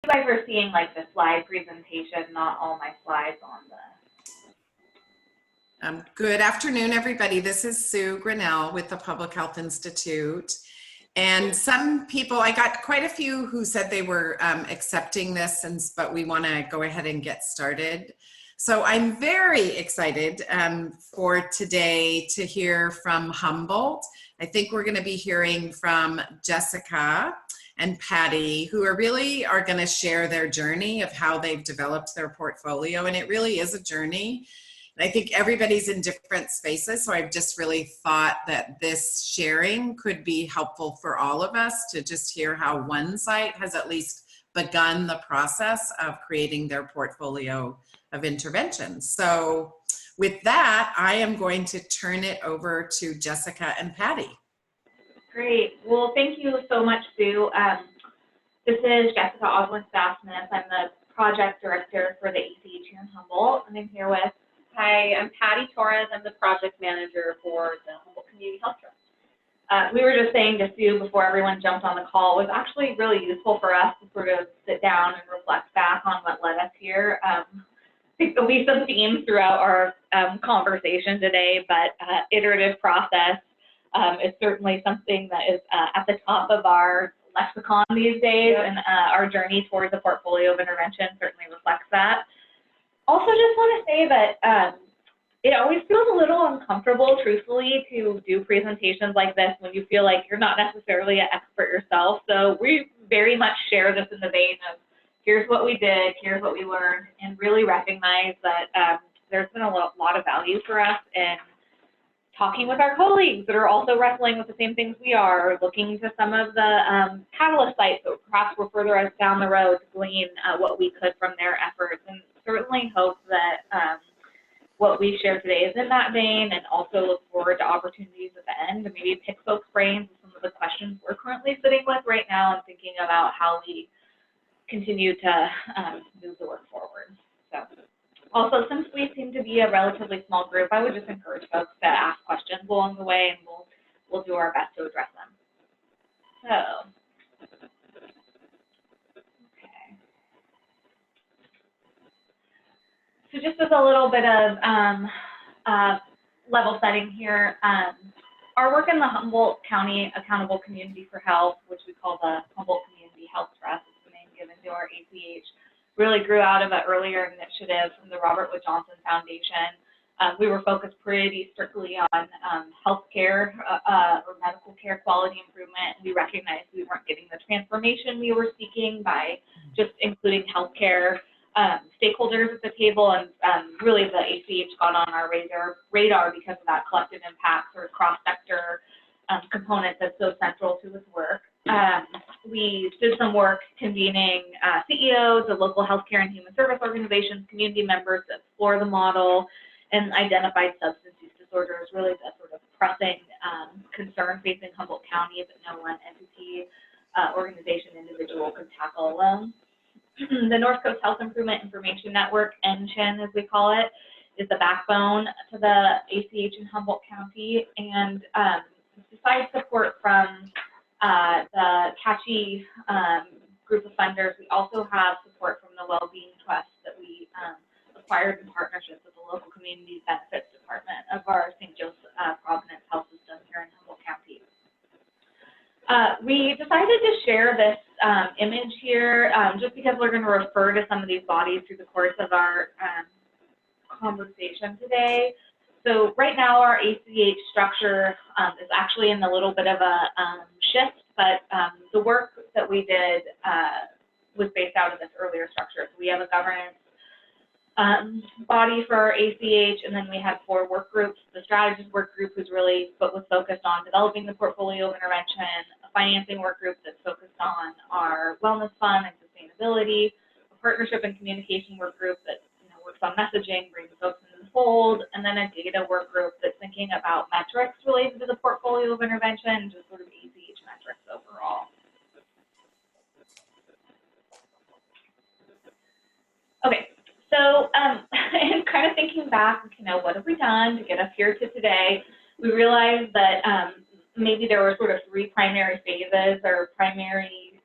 You guys are seeing like the slide presentation, not all my slides on the. Good afternoon, everybody. This is Sue Grinnell with the Public Health Institute. And some people, I got quite a few who said they were accepting this, but we want to go ahead and get started. So I'm very excited for today to hear from Humboldt. I think we're going to be hearing from Jessica and Patty, who are going to share their journey of how they've developed their portfolio. And it really is a journey. And I think everybody's in different spaces. So I've just really thought that this sharing could be helpful for all of us to just hear how one site has at least begun the process of creating their portfolio of interventions. So with that, I am going to turn it over to Jessica and Patty. Great. Well, thank you so much, Sue. This is Jessica Oswin-Staff-Smith. I'm the project director for the ACH here in Humboldt, and I'm here with. Hi, I'm Patty Torres. I'm the project manager for the Humboldt Community Health Trust. We were just saying to Sue before everyone jumped on the call, it was actually really useful for us to sort of sit down and reflect back on what led us here. I think there'll be some themes throughout our conversation today, but iterative process is certainly something that is at the top of our lexicon these days, and our journey towards a portfolio of intervention certainly reflects that. Also, just want to say that it always feels a little uncomfortable, truthfully, to do presentations like this when you feel like you're not necessarily an expert yourself. So we very much share this in the vein of here's what we did, here's what we learned, and really recognize that there's been a lot of value for us in talking with our colleagues that are also wrestling with the same things we are, looking to some of the catalyst sites that perhaps were further down the road to glean what we could from their efforts, and certainly hope that what we share today is in that vein, and also look forward to opportunities at the end to maybe pick folks' brains with some of the questions we're currently sitting with right now and thinking about how we continue to move the work forward. So. Also, since we seem to be a relatively small group, I would just encourage folks to ask questions along the way, and we'll do our best to address them. So just as a little bit of level setting here, our work in the Humboldt County Accountable Community for Health, which we call the Humboldt Community Health Trust, is the name given to our ACH, really grew out of an earlier initiative from the Robert Wood Johnson Foundation. We were focused pretty strictly on healthcare or medical care quality improvement. We recognized we weren't getting the transformation we were seeking by just including healthcare stakeholders at the table, and really the ACH got on our radar because of that collective impact or cross-sector component that's so central to this work. We did some work convening CEOs of local healthcare and human service organizations, community members to explore the model, and identified substance use disorders, really the sort of pressing concern facing Humboldt County that no one entity, organization, individual could tackle alone. The North Coast Health Improvement Information Network, NCHIN as we call it, is the backbone to the ACH in Humboldt County, and besides support from the CACHI group of funders, we also have support from the Wellbeing Trust that we acquired in partnership with the local community benefits department of our St. Joseph Providence Health System here in Humboldt County. We decided to share this image here just because we're going to refer to some of these bodies through the course of our conversation today. So right now our ACH structure is actually in a little bit of a shift, but the work that we did was based out of this earlier structure. So we have a governance body for our ACH, and then we have 4 work groups. The strategist work group was focused on developing the portfolio of intervention, a financing work group that's focused on our wellness fund and sustainability, a partnership and communication work group that works on messaging, brings folks into the fold, and then a data work group that's thinking about metrics related to the portfolio of intervention, just sort of ACH metrics overall. Okay, so and kind of thinking back, what have we done to get us here to today? We realized that maybe there were sort of 3 primary phases or primary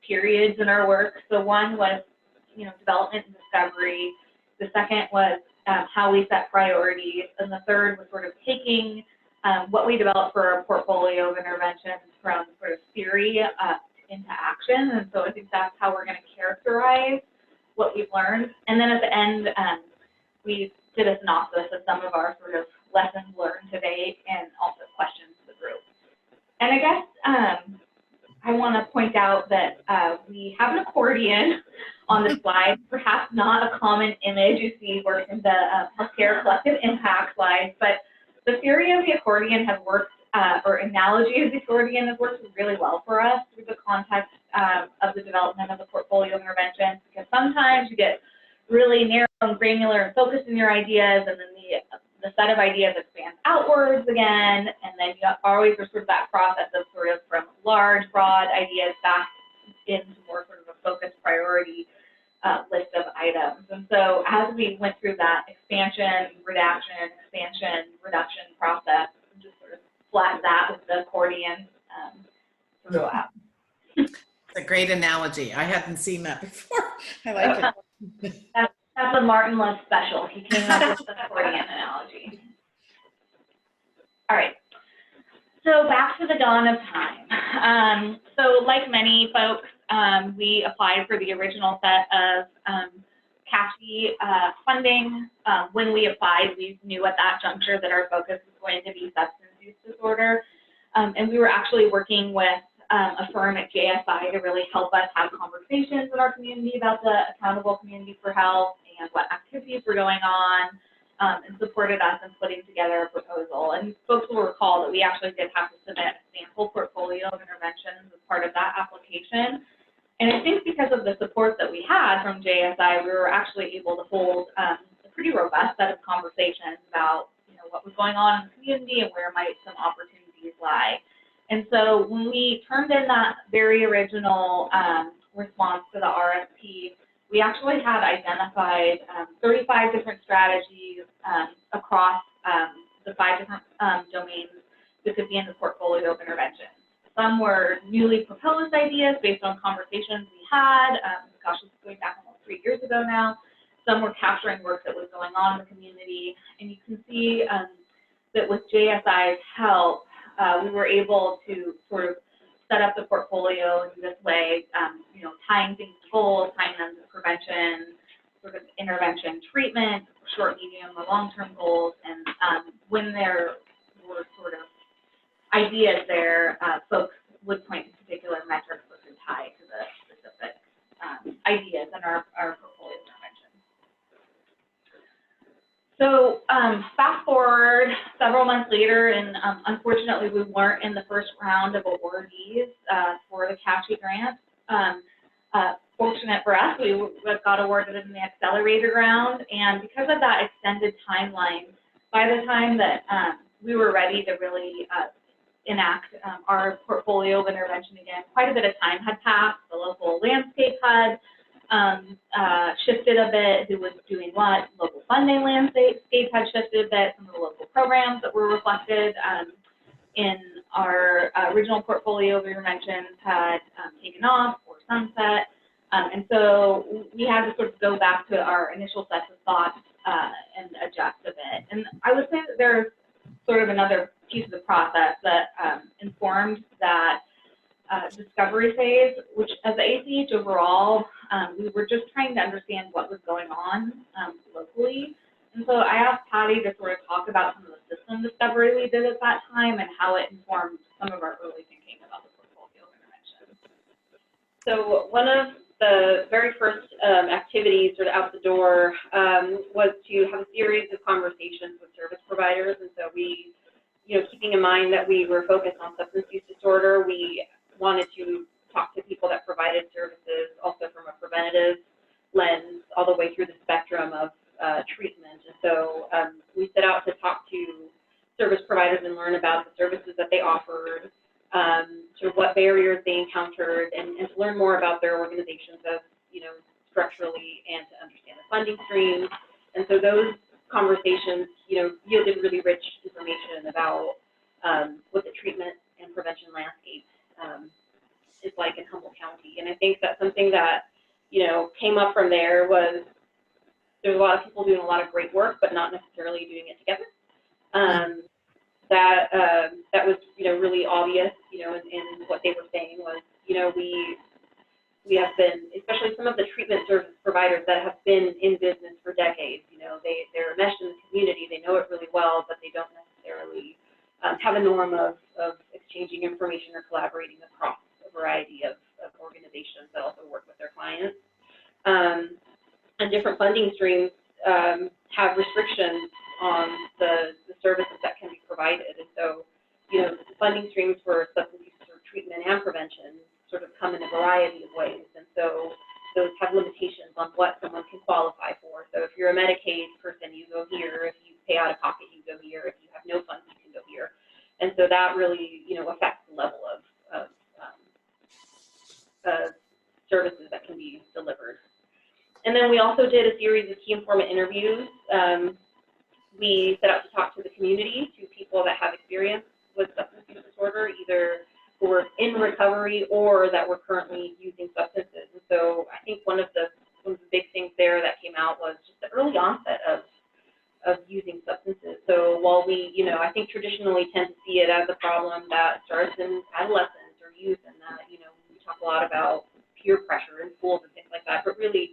periods in our work. So one was, you know, development and discovery. The second was how we set priorities. And the third was sort of taking what we developed for our portfolio of interventions from sort of theory into action. And so I think that's how we're going to characterize what we've learned. And then at the end, we did a synopsis of some of our sort of lessons learned to date and also questions to the group. And I guess I want to point out that we have an accordion on the slide, perhaps not a common image you see work in the healthcare collective impact slides, but the theory of the accordion has worked, or analogy of the accordion has worked really well for us through the context of the development of the portfolio interventions, because sometimes you get really narrow and granular and focused in your ideas, and then the set of ideas expands outwards again, and then you always are sort of that process of sort of from large, broad ideas back into more sort of a focused priority list of items. And so as we went through that expansion, redaction, expansion, reduction process, just sort of flat that with the accordion to go out. It's a great analogy. I hadn't seen that before. I like it. That's a Martin Love special. He came up with the accordion analogy. All right. So back to the dawn of time. So like many folks, we applied for the original set of CAFE funding. When we applied, we knew at that juncture that our focus was going to be substance use disorder. And we were actually working with a firm at JSI to really help us have conversations in our community about the accountable community for health and what activities were going on, and supported us in putting together a proposal. And folks will recall that we actually did have to submit a sample portfolio of interventions as part of that application. And I think because of the support that we had from JSI, we were actually able to hold a pretty robust set of conversations about, you know, what was going on in the community and where might some opportunities lie. And so when we turned in that very original response to the RFP, we actually had identified 35 different strategies across the 5 different domains that could be in the portfolio of interventions. Some were newly proposed ideas based on conversations we had. Gosh, this is going back almost 3 years ago now. Some were capturing work that was going on in the community. And you can see that with JSI's help, we were able to sort of set up the portfolio in this way, you know, tying things to goals, tying them to prevention, sort of intervention treatment, short, medium, or long-term goals. And when there were sort of ideas there, folks would point to particular metrics that could tie to the specific ideas in our portfolio intervention. So fast forward several months later, and unfortunately we weren't in the first round of awardees for the CAFE grant. Fortunate for us, we got awarded in the accelerator round, and because of that extended timeline, by the time that we were ready to really enact our portfolio of intervention again, quite a bit of time had passed. The local landscape had shifted a bit, who was doing what, local funding landscape had shifted a bit, some of the local programs that were reflected in our original portfolio of interventions had taken off or sunset. And so we had to sort of go back to our initial sets of thoughts and adjust a bit. And I would say that there's sort of another piece of the process that informed that discovery phase, which as the ACH overall, we were just trying to understand what was going on locally. And so I asked Patty to sort of talk about some of the system discovery we did at that time and how it informed some of our early thinking about the portfolio of intervention. So one of the very first activities sort of out the door was to have a series of conversations with service providers. And so we, you know, keeping in mind that we were focused on substance use disorder, we wanted to talk to people that provided services also from a preventative lens all the way through the spectrum of treatment. And so we set out to talk to service providers and learn about the services that they offered, sort of what barriers they encountered, and to learn more about their organizations as, you know, structurally, and to understand the funding streams. And so those conversations, you know, yielded really rich information about what the treatment and prevention landscape is like in Humboldt County. And I think that something that, you know, came up from there was there's a lot of people doing a lot of great work, but not necessarily doing it together. That was, you know, really obvious, you know, in what they were saying was, you know, we have been, especially some of the treatment service providers that have been in business for decades, you know, they're meshed in the community, they know it really well, but they don't necessarily have a norm of exchanging information or collaborating across a variety of organizations that also work with their clients. And different funding streams have restrictions on the services that can be provided. And so, you know, the funding streams for substance use treatment and prevention sort of come in a variety of ways. And so those have limitations on what someone can qualify for. So if you're a Medicaid person, you go here. If you pay out of pocket, you go here. If you have no funds, you can go here. And so that really, you know, affects the level of services that can be delivered. And then we also did a series of key informant interviews. We set out to talk to the community, to people that have experience with substance use disorder, either who were in recovery or that were currently using substances. And so I think one of the big things there that came out was just the early onset of using substances. So while we, you know, I think traditionally tend to see it as a problem that starts in adolescence or youth, and that, you know, we talk a lot about peer pressure in schools and things like that, but really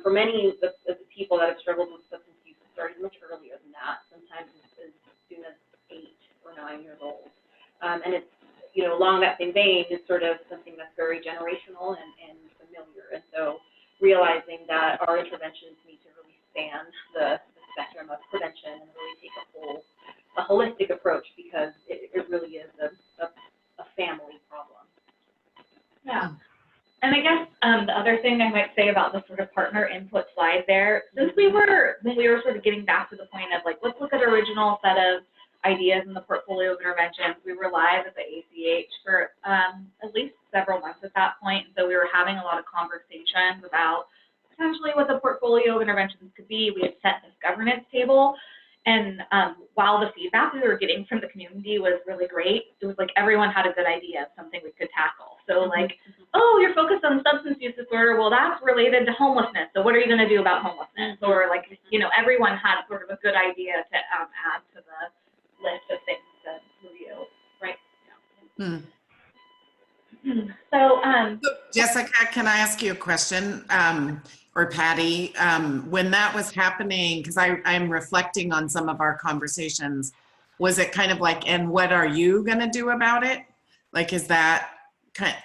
for many of the people that have struggled with substance use, it started much earlier than that, sometimes as soon as 8 or 9 years old. And it's, you know, along that same vein, is sort of something that's very generational and familiar. And so realizing that our interventions need to really span the spectrum of prevention and really take a holistic approach, because it really is a family problem. Yeah. And I guess the other thing I might say about the sort of partner input slide there, since when we were sort of getting back to the point of like, let's look at original set of ideas in the portfolio of interventions, we were live at the ACH for at least several months at that point. So we were having a lot of conversations about potentially what the portfolio of interventions could be. We had set this governance table. And while the feedback we were getting from the community was really great, it was like everyone had a good idea of something we could tackle. So like, oh, you're focused on substance use disorder. Well, that's related to homelessness. So what are you going to do about homelessness? Or like, you know, everyone had sort of a good idea to add to the list of things to review, right? Yeah. So Jessica, can I ask you a question? Or Patty, when that was happening, because I'm reflecting on some of our conversations, was it kind of like, and what are you going to do about it? Like, is that,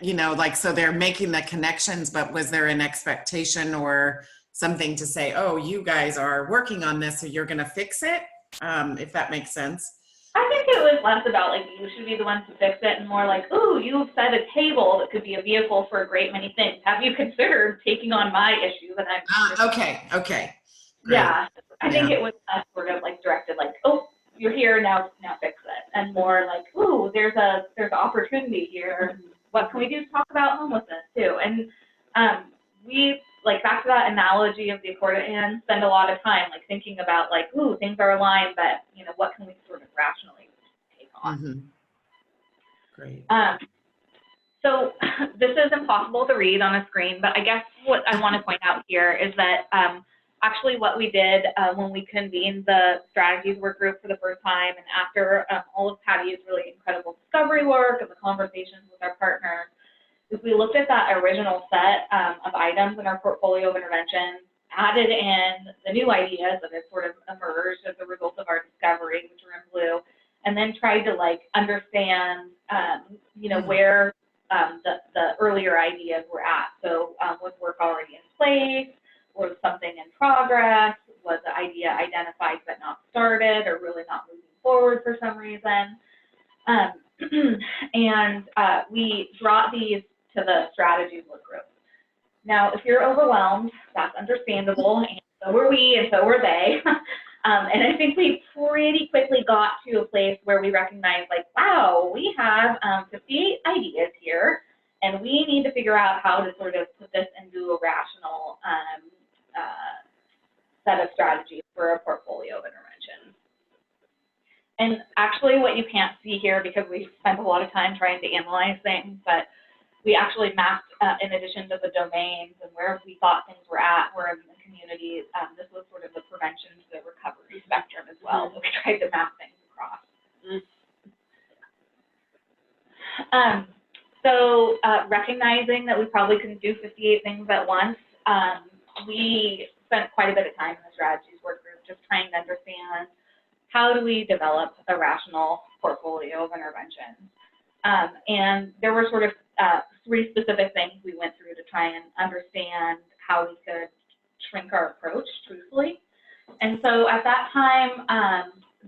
you know, like, so they're making the connections, but was there an expectation or something to say, oh, you guys are working on this, so you're going to fix it, if that makes sense? I think it was less about like you should be the ones to fix it, and more like, ooh, you've set a table that could be a vehicle for a great many things. Have you considered taking on my issue that I'm okay. Great. Yeah. I think it was less sort of like directed like, oh, you're here, now fix it. And more like, ooh, there's opportunity here. What can we do to talk about homelessness too? And we, like, back to that analogy of the accordion, spend a lot of time like thinking about like, ooh, things are aligned, but you know, what can we sort of rationally take on? Great. So this is impossible to read on a screen, but I guess what I want to point out here is that actually what we did when we convened the strategies work group for the first time, and after all of Patty's really incredible discovery work and the conversations with our partners, is we looked at that original set of items in our portfolio of interventions, added in the new ideas that had sort of emerged as a result of our discovery, which are in blue, and then tried to like understand, you know, where the earlier ideas were at. So was work already in place? Was something in progress? Was the idea identified but not started, or really not moving forward for some reason? And we brought these to the strategies work group. Now, if you're overwhelmed, that's understandable, and so were we, and so were they. And I think we pretty quickly got to a place where we recognized, like, wow, we have 58 ideas here, and we need to figure out how to sort of put this into a rational set of strategies for a portfolio of interventions. And actually what you can't see here, because we spent a lot of time trying to analyze things, but we actually mapped, in addition to the domains and where we thought things were in the community, this was sort of the prevention to the recovery spectrum as well. So we tried to map things across. So recognizing that we probably couldn't do 58 things at once, we spent quite a bit of time in the strategies work group just trying to understand how do we develop a rational portfolio of interventions. And there were sort of 3 specific things we went through to try and understand how we could shrink our approach truthfully. And so at that time,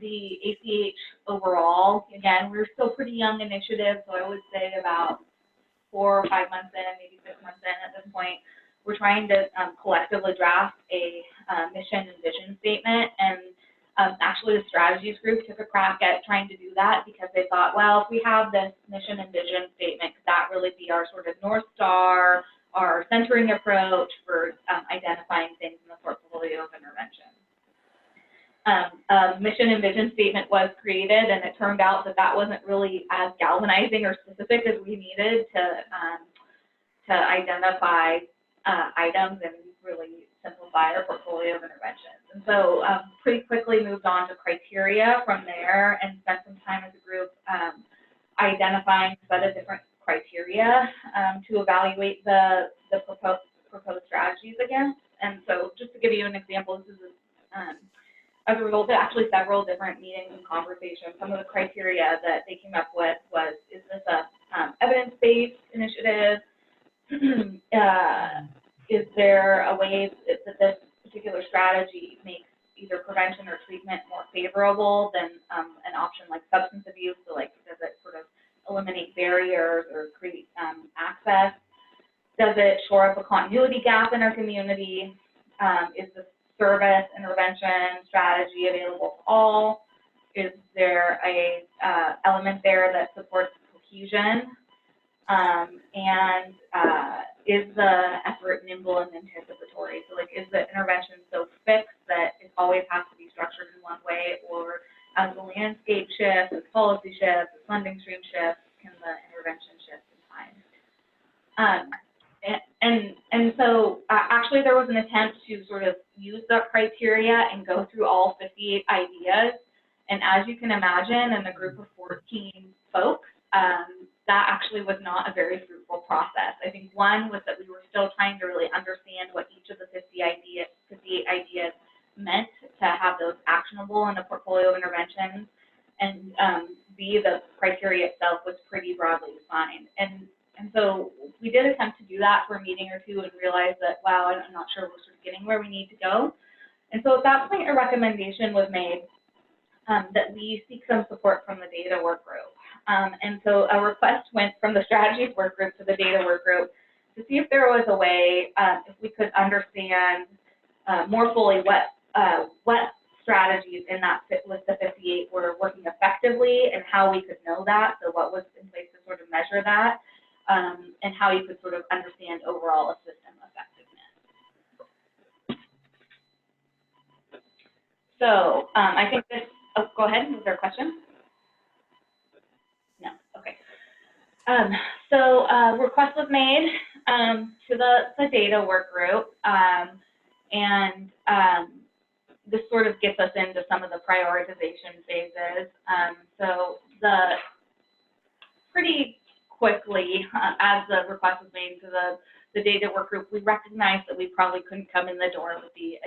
the ACH overall, again, we were still pretty young initiative, so I would say about 4 or 5 months in, maybe 6 months in at this point, we're trying to collectively draft a mission and vision statement. And actually the strategies group took a crack at trying to do that because they thought, well, if we have this mission and vision statement, could that really be our sort of North Star, our centering approach for identifying things in the portfolio of intervention. A mission and vision statement was created, and it turned out that that wasn't really as galvanizing or specific as we needed to identify items and really simplify our portfolio of interventions. And so pretty quickly moved on to criteria from there and spent some time as a group identifying a set of different criteria to evaluate the proposed strategies against. And so just to give you an example, this is as a result of actually several different meetings and conversations. Some of the criteria that they came up with was, is this a evidence-based initiative? Is there a way that this particular strategy makes either prevention or treatment more favorable than an option like substance abuse? So like, does it sort of eliminate barriers or create access? Does it shore up a continuity gap in our community? Is the service intervention strategy available to all? Is there a element there that supports cohesion? Is the effort nimble and anticipatory? So like, is the intervention so fixed that it always has to be structured in one way, or as the landscape shifts, as policy shifts, as funding stream shifts, can the intervention shift in time? And so actually there was an attempt to sort of use that criteria and go through all 58 ideas. And as you can imagine, in a group of 14 folks, that actually was not a very fruitful process. I think one was that we were still trying to really understand what each of the 58 ideas meant to have those actionable in a portfolio of interventions. And B, the criteria itself was pretty broadly defined. And so we did attempt to do that for a meeting or two and realized that, wow, I'm not sure we're sort of getting where we need to go. And so at that point, a recommendation was made that we seek some support from the data work group. And so a request went from the strategies work group to the data work group to see if there was a way, if we could understand more fully what strategies in that list of 58 were working effectively and how we could know that, so what was in place to sort of measure that, and how you could sort of understand overall a system effectiveness. So I think this, oh, go ahead, was there a question? No, okay. So request was made to the data work group, and this sort of gets us into some of the prioritization phases. So pretty quickly, as the request was made to the data work group, we recognized that we probably couldn't come in the door with the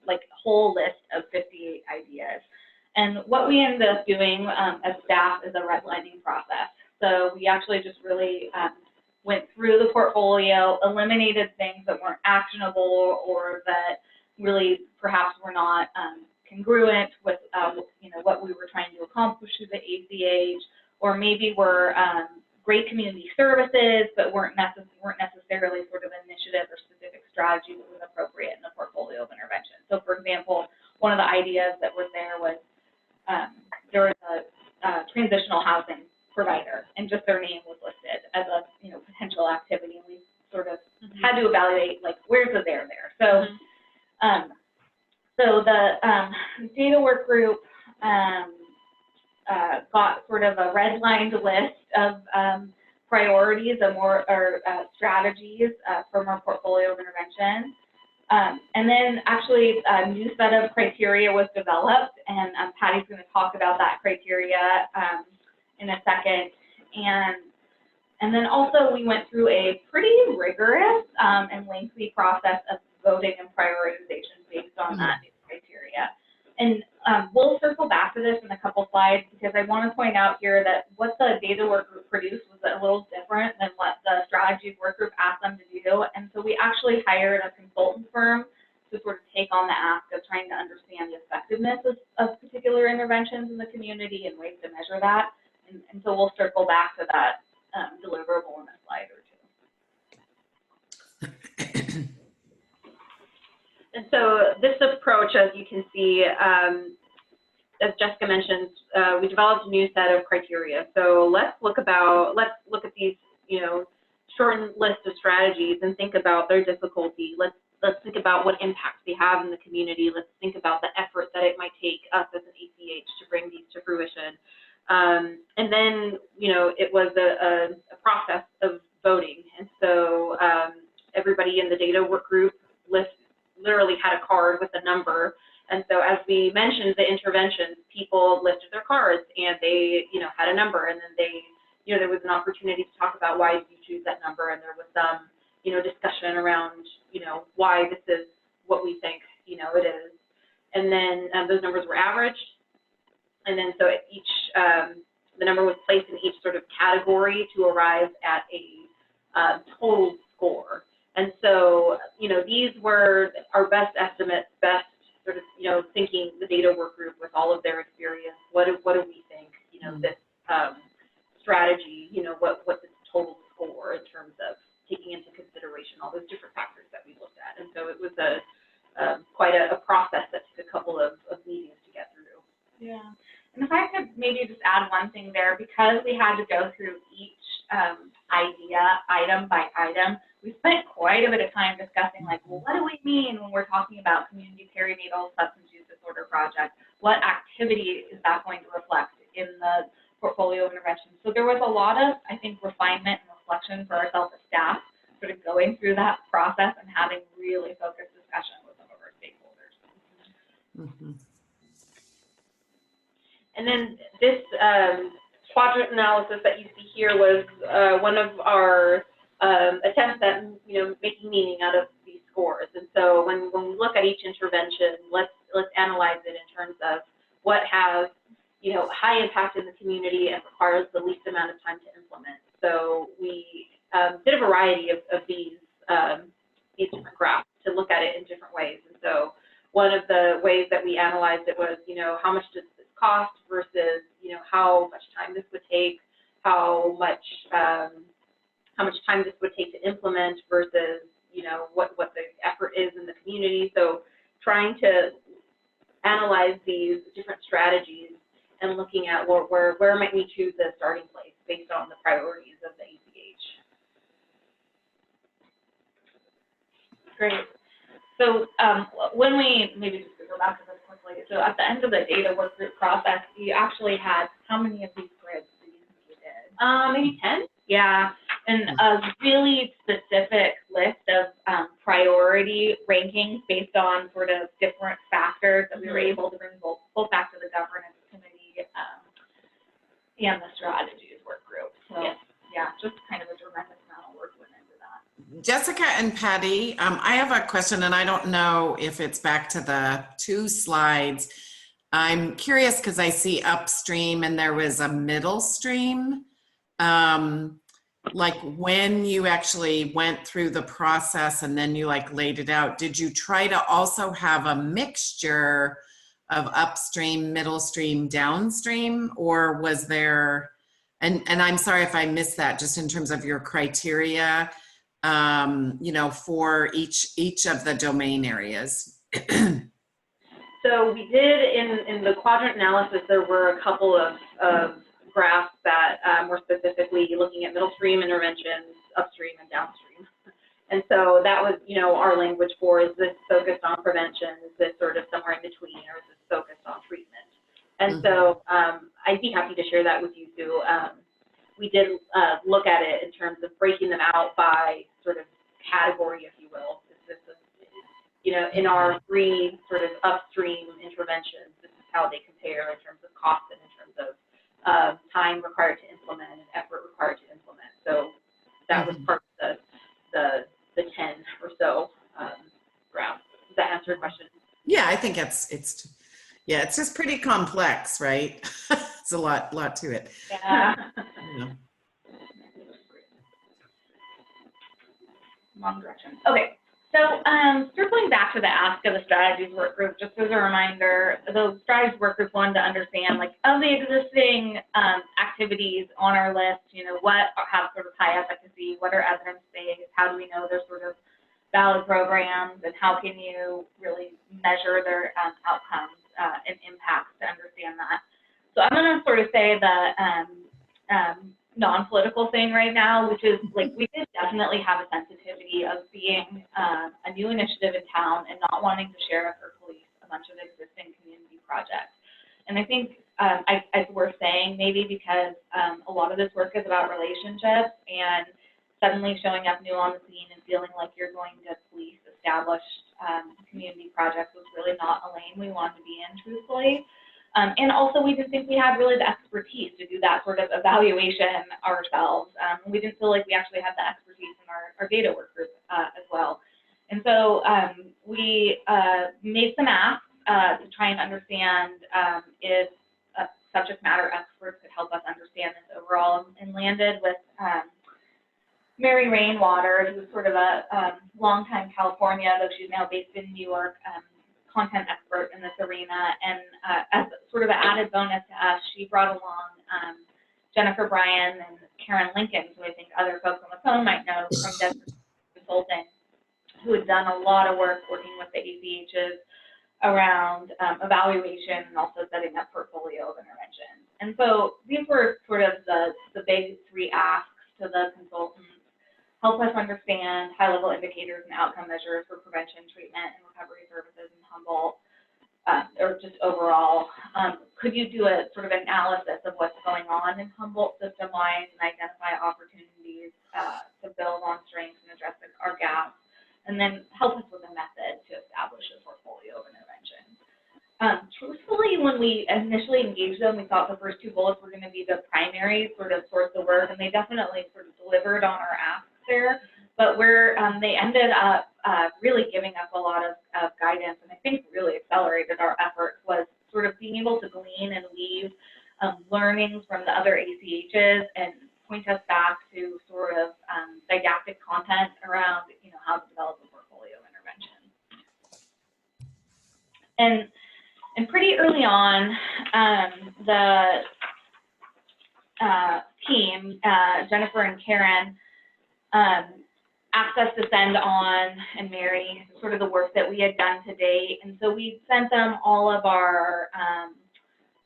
like whole list of 58 ideas. And what we ended up doing as staff is a redlining process. So we actually just really went through the portfolio, eliminated things that weren't actionable or that really perhaps were not congruent with what we were trying to accomplish through the ACH, or maybe were great community services but weren't necessarily sort of initiative or specific strategy that was appropriate in the portfolio of intervention. So for example, one of the ideas that was there was there was a transitional housing provider, and just their name was listed as a potential activity, and we sort of had to evaluate like where's the there there. So so the data work group got sort of a redlined list of priorities or strategies from our portfolio of intervention. And then actually a new set of criteria was developed, and Patty's going to talk about that criteria in a second. And then also we went through a pretty rigorous and lengthy process of voting and prioritization based on that new criteria. And we'll circle back to this in a couple slides, because I want to point out here that what the data work group produced was a little different than what the strategies work group asked them to do. And so we actually hired a consultant firm to sort of take on the ask of trying to understand the effectiveness of particular interventions in the community and ways to measure that. And so we'll circle back to that deliverable in a slide or two. And so this approach, as you can see, as Jessica mentioned, we developed a new set of criteria. So let's look at these, shortened list of strategies and think about their difficulty. Let's think about what impacts they have in the community. Let's think about the effort that it might take us as an ACH to bring these to fruition. And then, it was a process of voting. And so everybody in the data work group literally had a card with a number. And so as we mentioned the interventions, people listed their cards and they, had a number, and then they, there was an opportunity to talk about why did you choose that number, and there was some, discussion around, why this is what we think, it is. And then those numbers were averaged. And then so each, the number was placed in each sort of category to arrive at a total score. And so, these were our best estimates, best sort of, thinking the data work group with all of their experience. What do we think, this strategy, what's its total score in terms of taking into consideration all those different factors that we looked at. And so it was quite a process that took a couple of meetings to get through. Yeah. And if I could maybe just add one thing there, because we had to go through each idea item by item, we spent quite a bit of time discussing, like, well, what do we mean when we're talking about community perinatal substance use disorder project? What activity is that going to reflect in the portfolio of interventions? So there was a lot of, I think, refinement and reflection for ourselves as staff, sort of going through that process and having really focused discussion with some of our stakeholders. Mm-hmm. And then this quadrant analysis that you see here was one of our attempts at making meaning out of these scores. And so when we look at each intervention, let's analyze it in terms of what has high impact in the community and requires the least amount of time to implement. So we did a variety of these different graphs to look at it in different ways. And so one of the ways that we analyzed it was how much does this cost versus how much time this would take, how much time this would take to implement versus what the effort is in the community. So trying to analyze these different strategies and looking at where might we choose the starting place based on the priorities of the ACH. Great. So when we, maybe just to go back to this quickly, so at the end of the data work group process, you actually had, how many of these grids do you think you did? Maybe 10? Yeah, and a really specific list of priority rankings based on sort of different factors that we were able to bring both back to the governance committee and the strategies work group. So yeah, just kind of a tremendous amount of work went into that. Jessica and Patty, I have a question, and I don't know if it's back to the 2 slides. I'm curious because I see upstream and there was a middle stream. Like when you actually went through the process and then you laid it out, did you try to also have a mixture of upstream, middle stream, downstream, or was there, and I'm sorry if I missed that, just in terms of your criteria, for each of the domain areas? So we did, in the quadrant analysis, there were a couple of graphs that were specifically looking at middle stream interventions, upstream and downstream. And so that was, our language for, is this focused on prevention? Is this sort of somewhere in between, or is this focused on treatment? And so I'd be happy to share that with you, Sue. we did look at it in terms of breaking them out by sort of category, if you will. You know, in our 3 sort of upstream interventions, this is how they compare in terms of cost and in terms of time required to implement and effort required to implement. So that was part of the 10 or so graphs. Does that answer your question? Yeah, I think it's just pretty complex, right? It's a lot to it. Yeah. Yeah. Wrong direction. Okay. So circling back to the Ask of the Strategies work group, just as a reminder, those strategies work groups wanted to understand, like, of the existing activities on our list, you know, what have sort of high efficacy, what are evidence-based, how do we know they're sort of valid programs, and how can you really measure their outcomes and impacts to understand that. So I'm going to sort of say the non-political thing right now, which is, like, we did definitely have a sensitivity of being a new initiative in town and not wanting to sheriff or police a bunch of existing community projects. And I think it's worth saying, maybe because a lot of this work is about relationships, and suddenly showing up new on the scene and feeling like you're going to police established community projects was really not a lane we wanted to be in, truthfully. And also, we didn't think we had really the expertise to do that sort of evaluation ourselves. We didn't feel like we actually had the expertise in our data work group as well. And so we made some asks to try and understand if subject matter experts could help us understand this overall, and landed with Mary Rainwater, who's sort of a longtime California, though she's now based in New York, content expert in this arena. And as sort of an added bonus to us, she brought along Jennifer Bryan and Karen Lincoln, who I think other folks on the phone might know from Desert Consulting, who had done a lot of work working with the ACHs around evaluation and also setting up portfolio of interventions. And so these were sort of the big 3 asks to the consultants. Help us understand high-level indicators and outcome measures for prevention, treatment, and recovery services in Humboldt, or just overall. Could you do a sort of analysis of what's going on in Humboldt system-wide and identify opportunities to build on strengths and address our gaps? And then help us with a method to establish a portfolio of interventions. Truthfully, when we initially engaged them, we thought the first 2 bullets were going to be the primary sort of source of work, and they definitely sort of delivered on our asks there. But they ended up really giving us a lot of guidance, and I think really accelerated our efforts, was sort of being able to glean and weave learnings from the other ACHs and point us back to sort of didactic content around, you know, how to develop a portfolio of intervention. And pretty early on, the team, Jennifer and Karen, asked us to send on, and Mary, sort of the work that we had done to date. And so we sent them all of our,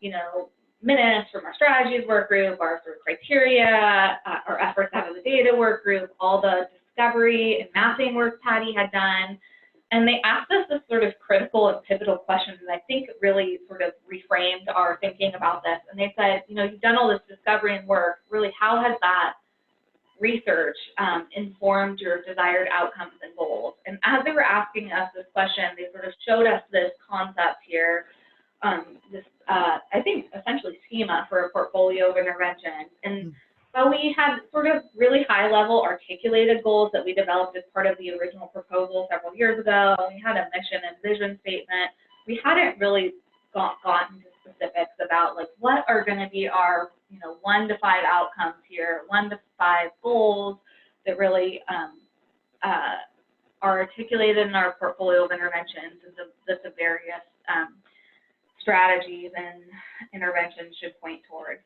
you know, minutes from our strategies work group, our sort of criteria, our efforts out of the data work group, all the discovery and mapping work Patty had done. And they asked us this sort of critical and pivotal questions, and I think it really sort of reframed our thinking about this. And they said, you know, you've done all this discovery and work, really, how has that research informed your desired outcomes and goals? And as they were asking us this question, they sort of showed us this concept here, this, I think, essentially schema for a portfolio of interventions. And so we had sort of really high-level articulated goals that we developed as part of the original proposal several years ago. We had a mission and vision statement. We hadn't really gotten to specifics about, like, what are going to be our, you know, 1 to 5 outcomes here, 1 to 5 goals that really are articulated in our portfolio of interventions, and that the various strategies and interventions should point towards.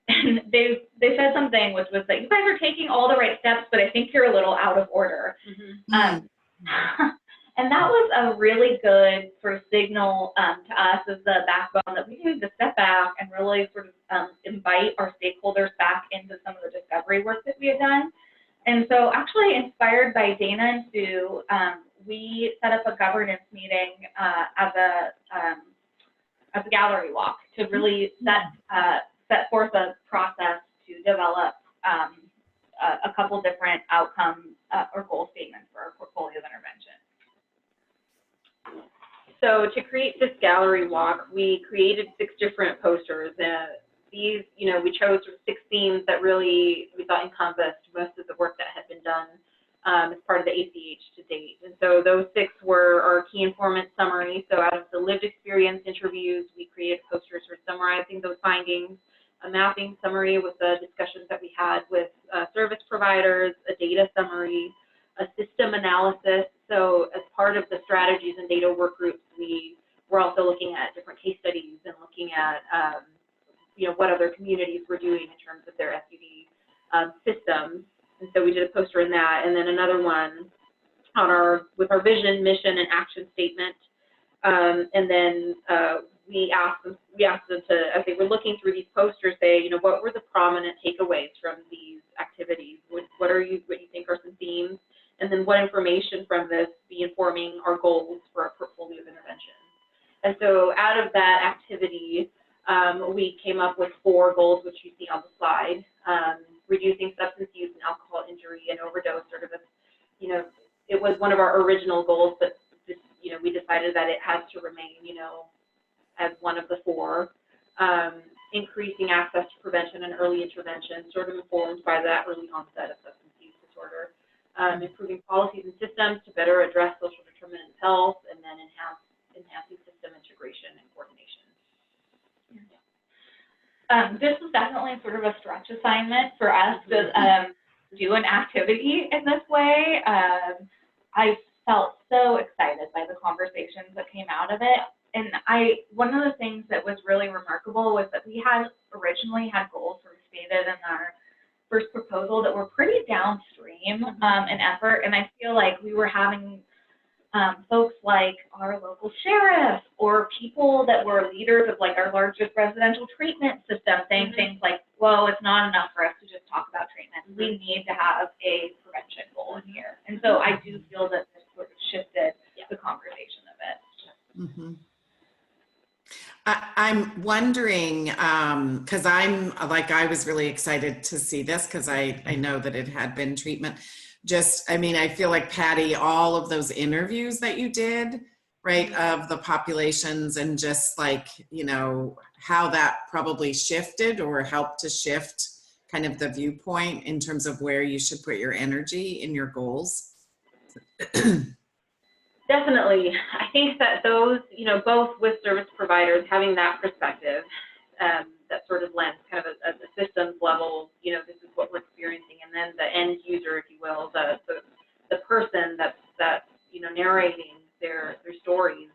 And they said something which was that you guys are taking all the right steps, but I think you're a little out of order. And that was a really good sort of signal to us as the backbone that we need to step back and really sort of invite our stakeholders back into some of the discovery work that we had done. And so, actually inspired by Dana and Sue, we set up a governance meeting as a gallery walk to really set forth a process to develop a couple different outcome or goal statements for our portfolio of intervention. So to create this gallery walk, we created 6 different posters. These, we chose sort of 6 themes that really we thought encompassed most of the work that had been done as part of the ACH to date. And so those 6 were our key informant summary. So out of the lived experience interviews, we created posters for summarizing those findings, a mapping summary with the discussions that we had with service providers, a data summary, a system analysis. So as part of the strategies and data work groups, we were also looking at different case studies and looking at what other communities were doing in terms of their SUD systems. And so we did a poster in that, and then another one on with our vision, mission, and action statement. And then we asked them to, as they were looking through these posters, say, what were the prominent takeaways from these activities? What you think are some themes? And then what information from this be informing our goals for our portfolio of intervention? And so out of that activity, we came up with 4 goals, which you see on the slide. Reducing substance use and alcohol injury and overdose, it was one of our original goals, but just, we decided that it has to remain, as one of the 4. Increasing access to prevention and early intervention, sort of informed by that early onset of substance use disorder. Improving policies and systems to better address social determinants of health, and then enhancing system integration and coordination. This was definitely sort of a stretch assignment for us to do an activity in this way. I felt so excited by the conversations that came out of it. And one of the things that was really remarkable was that we had originally had goals sort of stated in our first proposal that were pretty downstream in effort. And I feel like we were having folks like our local sheriff or people that were leaders of like our largest residential treatment system saying things like, well, it's not enough for us to just talk about treatment. We need to have a prevention goal in here. And so I do feel that this sort of shifted the conversation a bit. Mm-hmm. I'm wondering, because I was really excited to see this because I know that it had been treatment. I feel like, Patty, all of those interviews that you did, right, of the populations and just like, how that probably shifted or helped to shift kind of the viewpoint in terms of where you should put your energy in your goals. Definitely. I think that those, both with service providers, having that perspective, that sort of lens, kind of at the systems level, this is what we're experiencing, and then the end user, if you will, the person that's narrating their stories.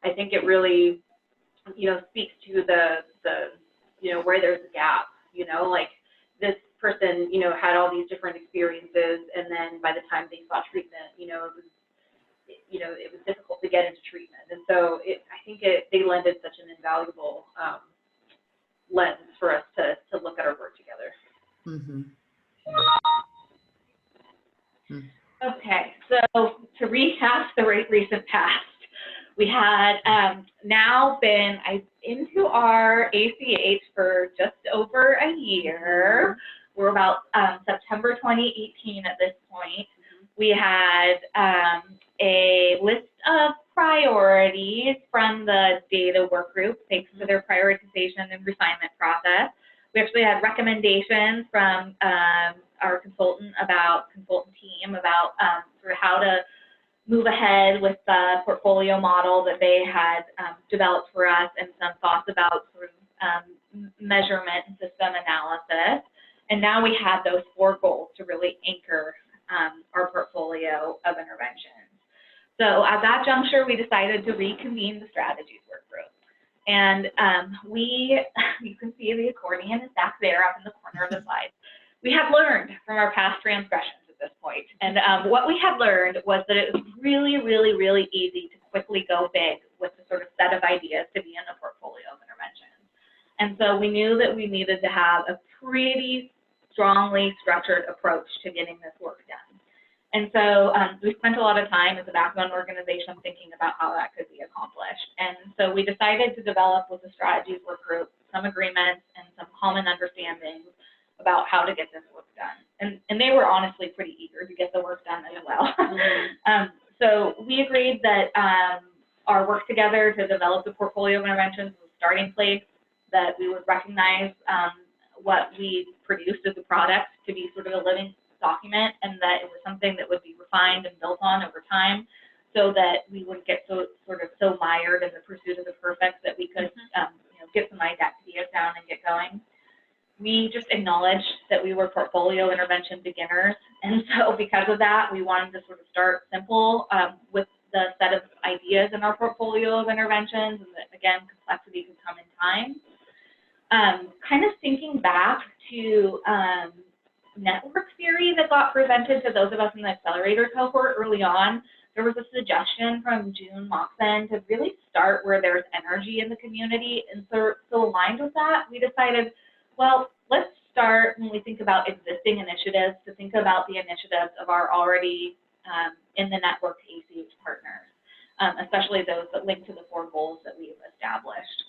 I think it really, speaks to the where there's a gap, like this person, had all these different experiences, and then by the time they saw treatment, it was difficult to get into treatment. And so I think they lended such an invaluable lens for us to look at our work together. Mm-hmm. Okay, so to recap the recent past, we had now been into our ACH for just over a year. We're about September 2018 at this point. We had a list of priorities from the data work group, thanks to their prioritization and refinement process. We actually had recommendations from our consultant team about sort of how to move ahead with the portfolio model that they had developed for us, and some thoughts about sort of measurement and system analysis. And now we had those 4 goals to really anchor our portfolio of interventions. So at that juncture, we decided to reconvene the strategies work group. And you can see the accordion is back there up in the corner of the slide. We have learned from our past transgressions at this point. And what we had learned was that it was really, really, really easy to quickly go big with the sort of set of ideas to be in a portfolio of interventions. And so we knew that we needed to have a pretty strongly structured approach to getting this work done. And so we spent a lot of time as a backbone organization thinking about how that could be accomplished. And so we decided to develop with the strategies work group some agreements and some common understandings about how to get this work done. And they were honestly pretty eager to get the work done as well. So we agreed that our work together to develop the portfolio of interventions was a starting place, that we would recognize what we produced as a product to be sort of a living document, and that it was something that would be refined and built on over time, so that we wouldn't get so mired in the pursuit of the perfect that we could get some ideas down and get going. We just acknowledged that we were portfolio intervention beginners, and so because of that, we wanted to sort of start simple with the set of ideas in our portfolio of interventions, and that, again, complexity could come in time. Kind of thinking back to network theory that got presented to those of us in the accelerator cohort early on, there was a suggestion from June Moxon to really start where there's energy in the community, and so aligned with that, we decided, well, let's start when we think about existing initiatives to think about the initiatives of our already in the network ACH partners, especially those that link to the 4 goals that we've established.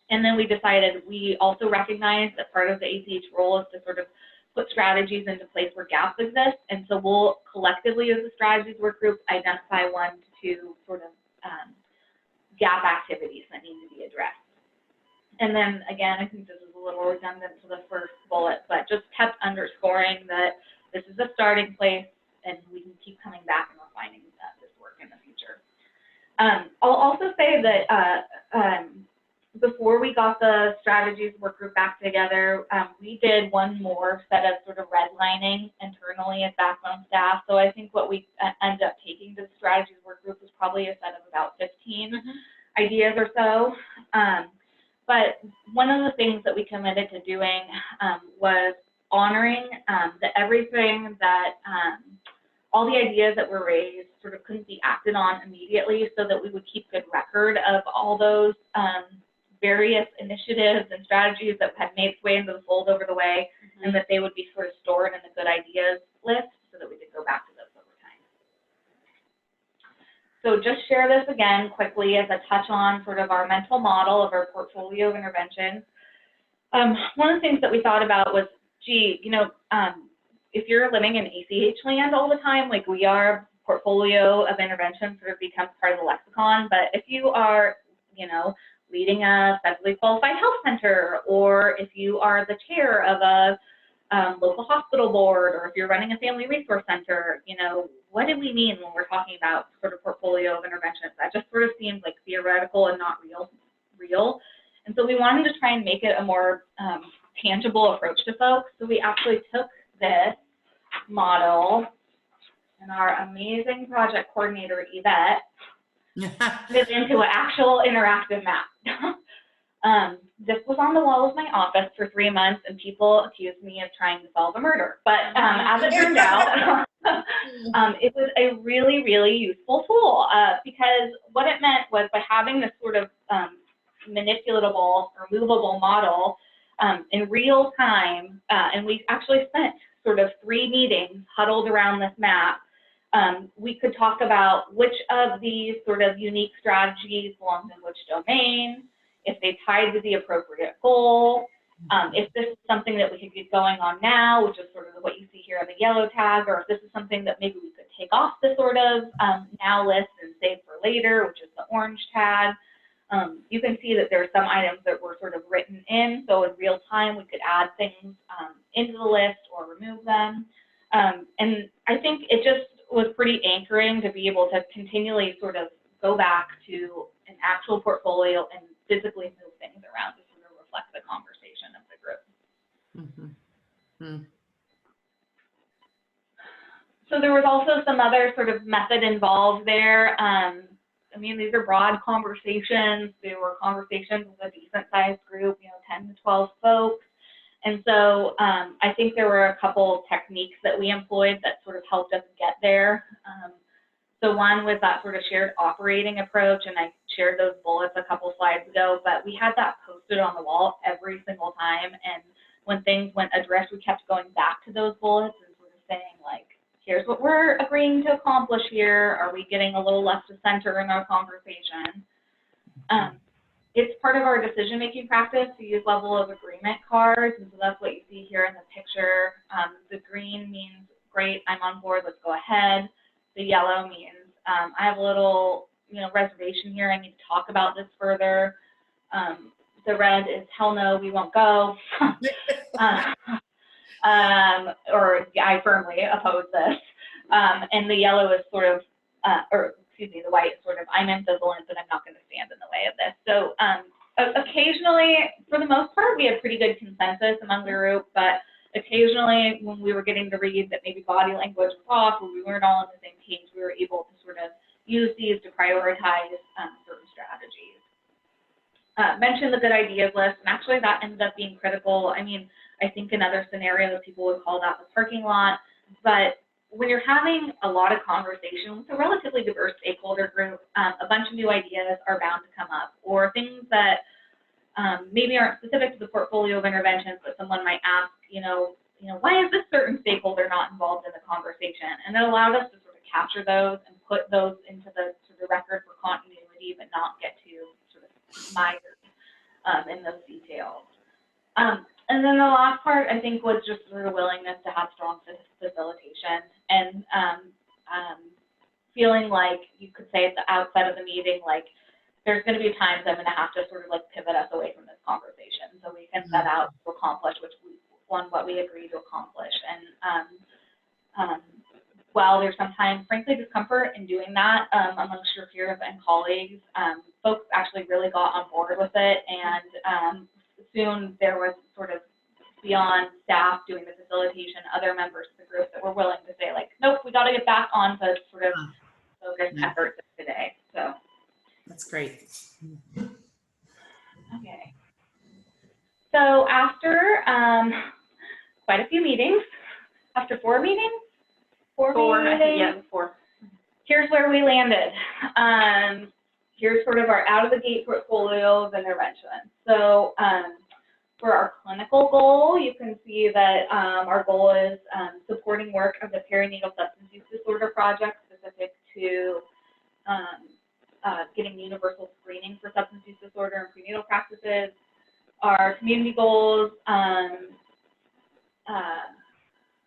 And then we decided we also recognize that part of the ACH role is to sort of put strategies into place where gaps exist, and so we'll collectively as a strategies work group identify 1 to 2 sort of gap activities that need to be addressed. And then again, I think this is a little redundant to the first bullet, but just kept underscoring that this is a starting place and we can keep coming back and refining this work in the future. I'll also say that before we got the strategies work group back together, we did one more set of sort of redlining internally as backbone staff. So I think what we ended up taking to the strategies work group was probably a set of about 15 ideas or so. But one of the things that we committed to doing was honoring that everything that, all the ideas that were raised sort of couldn't be acted on immediately, so that we would keep good record of all those various initiatives and strategies that had made its way into the fold over the way, and that they would be sort of stored in the good ideas list so that we could go back to those over time. So just share this again quickly as a touch on sort of our mental model of our portfolio of interventions. One of the things that we thought about was, gee, you know, if you're living in ACH land all the time, like we are, portfolio of intervention sort of becomes part of the lexicon. But if you are, you know, leading a federally qualified health center, or if you are the chair of a local hospital board, or if you're running a family resource center, you know, what do we mean when we're talking about sort of portfolio of interventions? That just sort of seems like theoretical and not real. And so we wanted to try and make it a more tangible approach to folks. So we actually took this model, and our amazing project coordinator, Yvette, fit into an actual interactive map. This was on the wall of my office for 3 months, and people accused me of trying to solve a murder. But as it turned out, it was a really, really useful tool, because what it meant was by having this sort of manipulatable or movable model in real time, and we actually spent sort of 3 meetings huddled around this map, we could talk about which of these sort of unique strategies belonged in which domain, if they tied to the appropriate goal, if this is something that we could get going on now, which is sort of what you see here on the yellow tag, or if this is something that maybe we could take off the sort of now list and save for later, which is the orange tag. You can see that there are some items that were sort of written in, so in real time we could add things into the list or remove them. And I think it just was pretty anchoring to be able to continually sort of go back to an actual portfolio and physically move things around to sort of reflect the conversation of the group. So there was also some other sort of method involved there. I mean, these are broad conversations. They were conversations with a decent sized group, you know, 10 to 12 folks. And so I think there were a couple techniques that we employed that sort of helped us get there. So one was that sort of shared operating approach, and I shared those bullets a couple slides ago, but we had that posted on the wall every single time. And when things went adrift, we kept going back to those bullets and sort of saying, like, here's what we're agreeing to accomplish here. Are we getting a little left to center in our conversation? It's part of our decision-making practice to use level of agreement cards, and so that's what you see here in the picture. The green means, great, I'm on board, let's go ahead. The yellow means, I have a little, reservation here, I need to talk about this further. The red is, hell no, we won't go. Or I firmly oppose this. And the yellow is sort of, the white is sort of, I'm ambivalent, but I'm not going to stand in the way of this. So occasionally, for the most part, we had pretty good consensus among the group, but occasionally when we were getting to read that maybe body language was off or we weren't all on the same page, we were able to sort of use these to prioritize certain strategies. Mention the good ideas list, and actually that ended up being critical. I mean, I think another scenario that people would call that the parking lot, but when you're having a lot of conversation with a relatively diverse stakeholder group, a bunch of new ideas are bound to come up, or things that maybe aren't specific to the portfolio of interventions, but someone might ask, why is this certain stakeholder not involved in the conversation? And it allowed us to sort of capture those and put those into the sort of record for continuity, but not get too sort of mired in those details. And then the last part, I think, was just sort of willingness to have strong facilitation and feeling like you could say at the outset of the meeting, like, there's going to be times I'm going to have to sort of like pivot us away from this conversation so we can set out to accomplish what we agree to accomplish. And while there's sometimes, frankly, discomfort in doing that amongst your peers and colleagues, folks actually really got on board with it, and soon there was sort of, beyond staff doing the facilitation, other members of the group that were willing to say, like, nope, we got to get back on to sort of focused efforts today. So that's great. Okay. So after quite a few meetings, after 4 meetings, Four. Here's where we landed. Here's sort of our out-of-the-gate portfolio of interventions. So for our clinical goal, you can see that our goal is supporting work of the perinatal substance use disorder project specific to getting universal screening for substance use disorder and prenatal practices. Our community goals,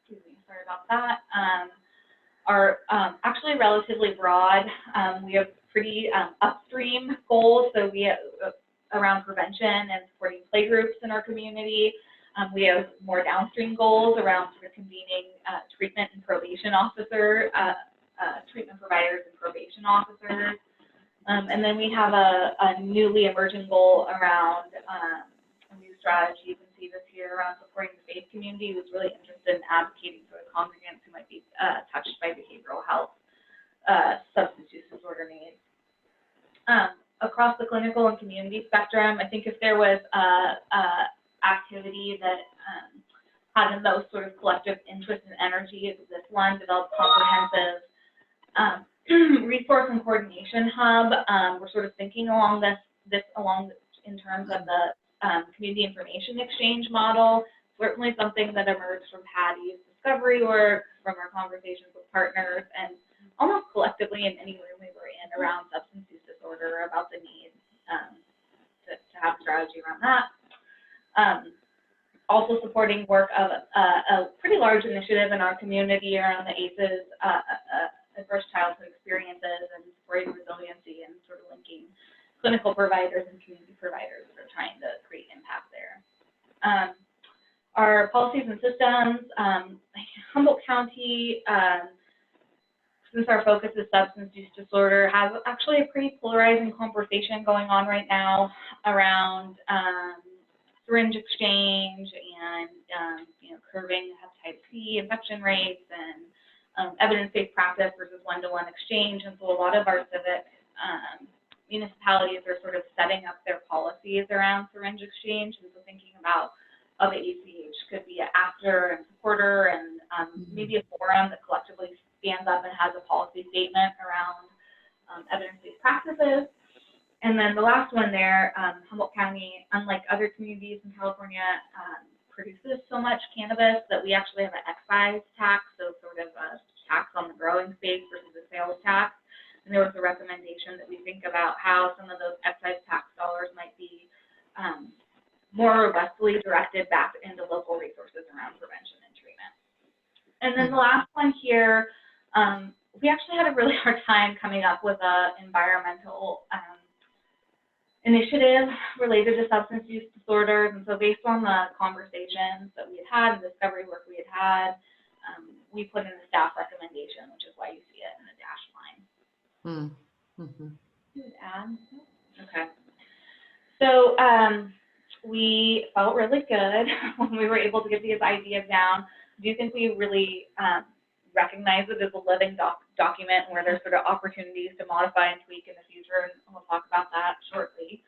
excuse me, sorry about that, are actually relatively broad. We have pretty upstream goals, so we have around prevention and supporting playgroups in our community. We have more downstream goals around sort of convening treatment and probation officer, treatment providers and probation officers. And then we have a newly emerging goal around a new strategy. You can see this here around supporting the faith community who's really interested in advocating for the congregants who might be touched by behavioral health, substance use disorder needs. Across the clinical and community spectrum, I think if there was activity that had the most sort of collective interest and energy, it was this one, develop comprehensive resource and coordination hub. We're sort of thinking along in terms of the community information exchange model. Certainly something that emerged from Patty's discovery work, from our conversations with partners, and almost collectively in any room we were in around substance use disorder, about the need to have strategy around that. Also supporting work of a pretty large initiative in our community around the ACEs, adverse childhood experiences, and supporting resiliency and sort of linking clinical providers and community providers that are trying to create impact there. Our policies and systems, Humboldt County, since our focus is substance use disorder, has actually a pretty polarizing conversation going on right now around syringe exchange and curbing hepatitis C infection rates and evidence-based practice versus one-to-one exchange. And so a lot of our civic municipalities are sort of setting up their policies around syringe exchange, and so thinking about how the ACH could be an actor and supporter, and maybe a forum that collectively stands up and has a policy statement around evidence-based practices. And then the last one there, Humboldt County, unlike other communities in California, produces so much cannabis that we actually have an excise tax, so sort of a tax on the growing space versus a sales tax. And there was a recommendation that we think about how some of those excise tax dollars might be more robustly directed back into local resources around prevention and treatment. And then the last one here, we actually had a really hard time coming up with an environmental initiative related to substance use disorders. And so based on the conversations that we had and discovery work we had, we put in a staff recommendation, which is why you see it in the dashed line. You would add? Okay. So we felt really good when we were able to get these ideas down. Do you think we really recognize it as a living document where there's sort of opportunities to modify and tweak in the future, and we'll talk about that shortly.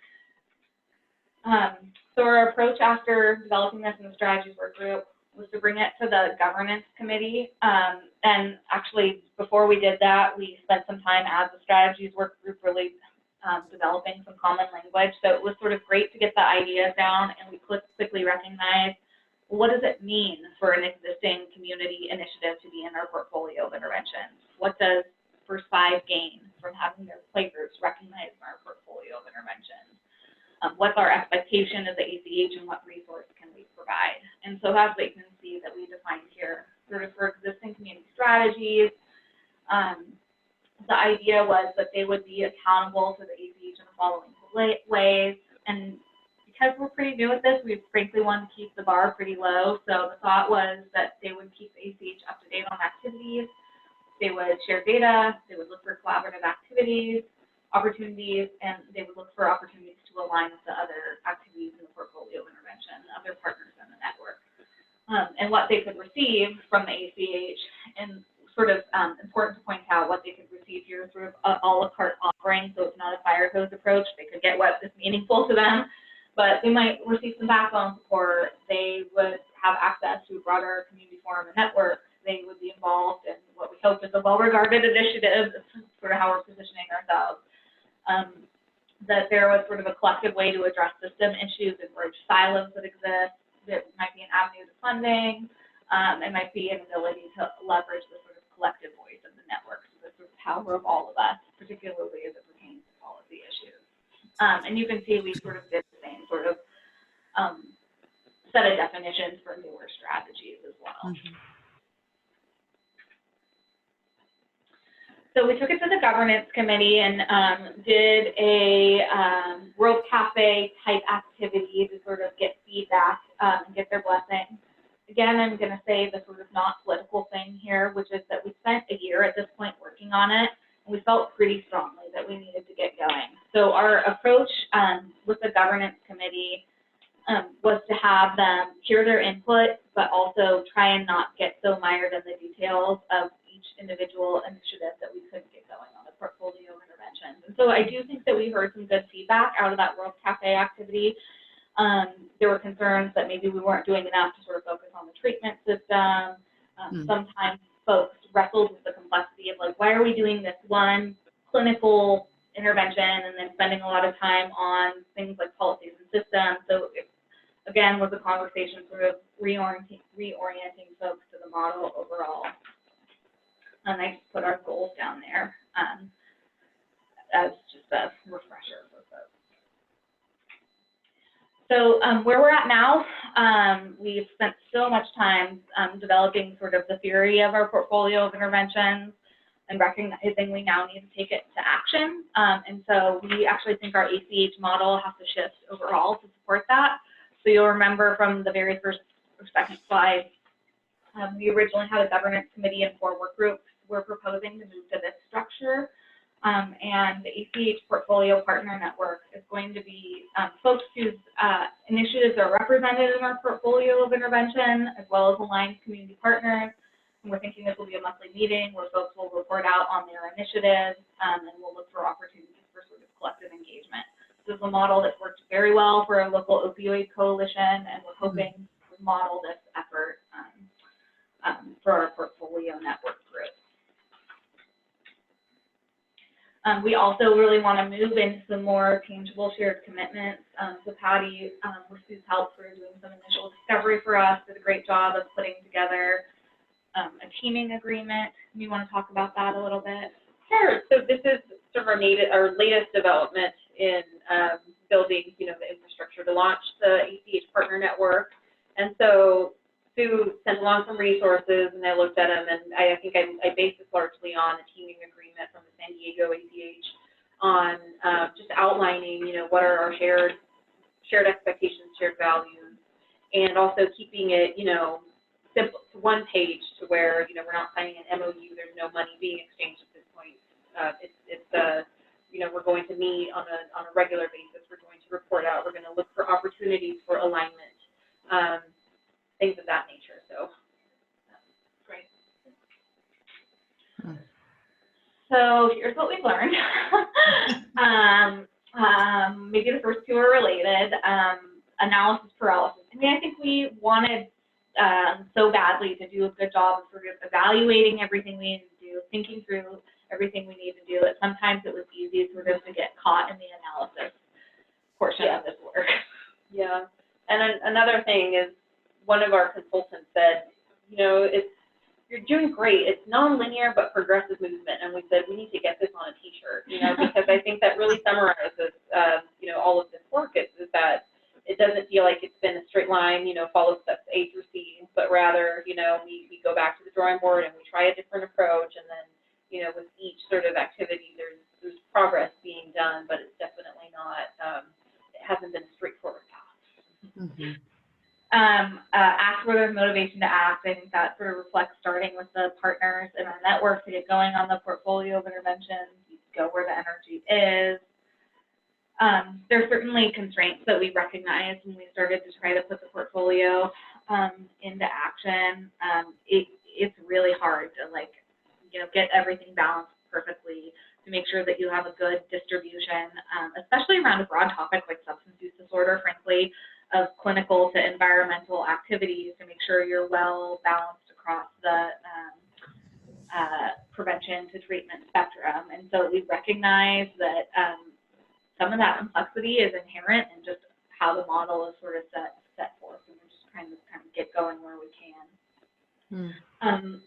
So our approach after developing this in the strategies work group was to bring it to the governance committee, and actually before we did that, we spent some time as a strategies work group really developing some common language. So it was sort of great to get the ideas down, and we quickly recognized, what does it mean for an existing community initiative to be in our portfolio of interventions? What does First Five gain from having their play groups recognized in our portfolio of interventions? What's our expectation as the ACH, and what resource can we provide? And so that's what you can see that we defined here. Sort of for existing community strategies, the idea was that they would be accountable to the ACH in the following ways. And because we're pretty new at this, we frankly wanted to keep the bar pretty low. So the thought was that they would keep the ACH up to date on activities, they would share data, they would look for collaborative activities, opportunities, and they would look for opportunities to align with the other activities in the portfolio of intervention, other partners in the network. And what they could receive from the ACH, and sort of important to point out what they could receive here, sort of a la carte offering, so it's not a fire hose approach. They could get what is meaningful to them, but they might receive some backbone support. They would have access to a broader community forum and network. They would be involved in what we hope is a well-regarded initiative. This is sort of how we're positioning ourselves. That there was sort of a collective way to address system issues and bridge silos that exist. There might be an avenue to funding. It might be an ability to leverage the sort of collective voice of the network, so the sort of power of all of us, particularly as it pertains to policy issues. And you can see we sort of did the same sort of set of definitions for newer strategies as well. So we took it to the governance committee and did a World Cafe type activity to sort of get feedback and get their blessing. Again, I'm going to say the sort of not political thing here, which is that we spent a year at this point working on it, and we felt pretty strongly that we needed to get going. So our approach with the governance committee was to have them hear their input, but also try and not get so mired in the details of each individual initiative that we couldn't get going on the portfolio of interventions. And so I do think that we heard some good feedback out of that World Cafe activity. There were concerns that maybe we weren't doing enough to sort of focus on the treatment system. Sometimes folks wrestled with the complexity of, like, why are we doing this one clinical intervention and then spending a lot of time on things like policies and systems. So it, again, was a conversation sort of reorienting folks to the model overall. And I just put our goals down there as just a refresher for folks. So where we're at now, we've spent so much time developing sort of the theory of our portfolio of interventions and recognizing we now need to take it to action. And so we actually think our ACH model has to shift overall to support that. So you'll remember from the very first or second slide, we originally had a governance committee and 4 work groups. We're proposing to move to this structure. And the ACH Portfolio Partner Network is going to be folks whose initiatives are represented in our portfolio of intervention, as well as aligned community partners. And we're thinking this will be a monthly meeting where folks will report out on their initiatives, and we'll look for opportunities for sort of collective engagement. This is a model that's worked very well for a local opioid coalition, and we're hoping to model this effort for our portfolio network group. We also really want to move into some more tangible shared commitments. So Patty, with Sue's help, for doing some initial discovery for us, did a great job of putting together a teaming agreement. You want to talk about that a little bit? Sure. So this is sort of our latest development in building, the infrastructure infrastructure to launch the ACH Partner Network. And so Sue sent along some resources, and I looked at them, and I think I based this largely on a teaming agreement from the San Diego ACH on just outlining, what are our shared expectations, shared values, and also keeping it, simple to one page to where, we're not signing an MOU, there's no money being exchanged at this point. We're going to meet on a regular basis, we're going to report out, we're going to look for opportunities for alignment, things of that nature. So great. So here's what we've learned. Maybe the first two are related. Analysis paralysis. I think we wanted so badly to do a good job of sort of evaluating everything we need to do, thinking through everything we need to do. That sometimes it was easy sort of to get caught in the analysis portion of this work. Yeah. And another thing is, one of our consultants said, you're doing great. It's non-linear but progressive movement, and we said we need to get this on a T-shirt, because I think that really summarizes, all of this work is that it doesn't feel like it's been a straight line, follow steps A through C, but rather, we go back to the drawing board and we try a different approach, and then, with each sort of activity, there's progress being done, but it's definitely not, it hasn't been a straightforward path. Mm-hmm. Act where there's motivation to act. I think that sort of reflects starting with the partners in our network to get going on the portfolio of interventions. You go where the energy is. There's certainly constraints that we recognized when we started to try to put the portfolio into action. It's really hard to get everything balanced perfectly, to make sure that you have a good distribution, especially around a broad topic like substance use disorder, frankly, of clinical to environmental activities, to make sure you're well balanced across the prevention to treatment spectrum. And so we recognize that some of that complexity is inherent in just how the model is sort of set forth, and we're just trying to kind of get going where we can.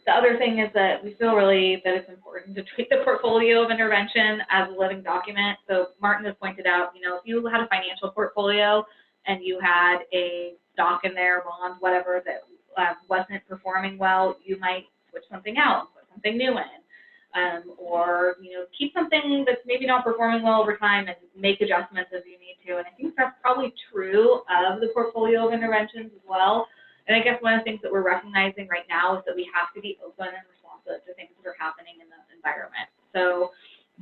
The other thing is that we feel really that it's important to treat the portfolio of intervention as a living document. So Martin has pointed out, if you had a financial portfolio and you had a stock in there, bond, whatever, that wasn't performing well, you might switch something out and put something new in. Or, keep something that's maybe not performing well over time and make adjustments as you need to. And I think that's probably true of the portfolio of interventions as well. And I guess one of the things that we're recognizing right now is that we have to be open and responsive to things that are happening in the environment. So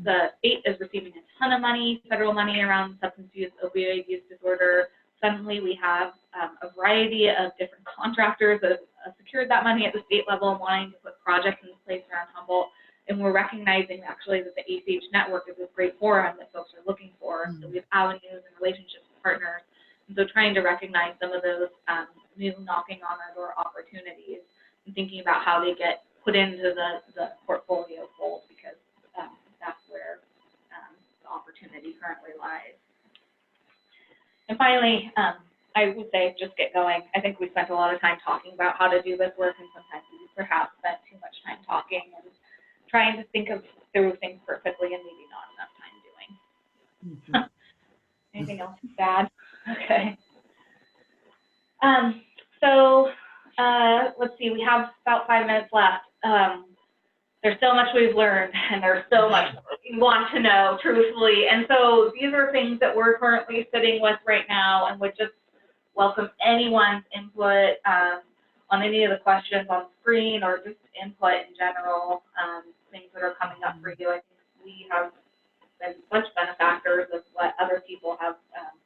the state is receiving a ton of money, federal money, around substance use, opioid use disorder. Suddenly we have a variety of different contractors that have secured that money at the state level, wanting to put projects in place around Humboldt. And we're recognizing actually that the ACH network is a great forum that folks are looking for. So we have avenues and relationships with partners. And so trying to recognize some of those new knocking on our door opportunities and thinking about how they get put into the portfolio fold, because that's where the opportunity currently lies. And finally, I would say just get going. I think we spent a lot of time talking about how to do this work, and sometimes we perhaps spent too much time talking and trying to think through things perfectly and maybe not enough time doing. Anything else bad? Okay. So let's see, we have about 5 minutes left. There's so much we've learned, and there's so much we want to know, truthfully. And so these are things that we're currently sitting with right now, and would just welcome anyone's input on any of the questions on screen, or just input in general, things that are coming up for you. I think we have been such benefactors of what other people have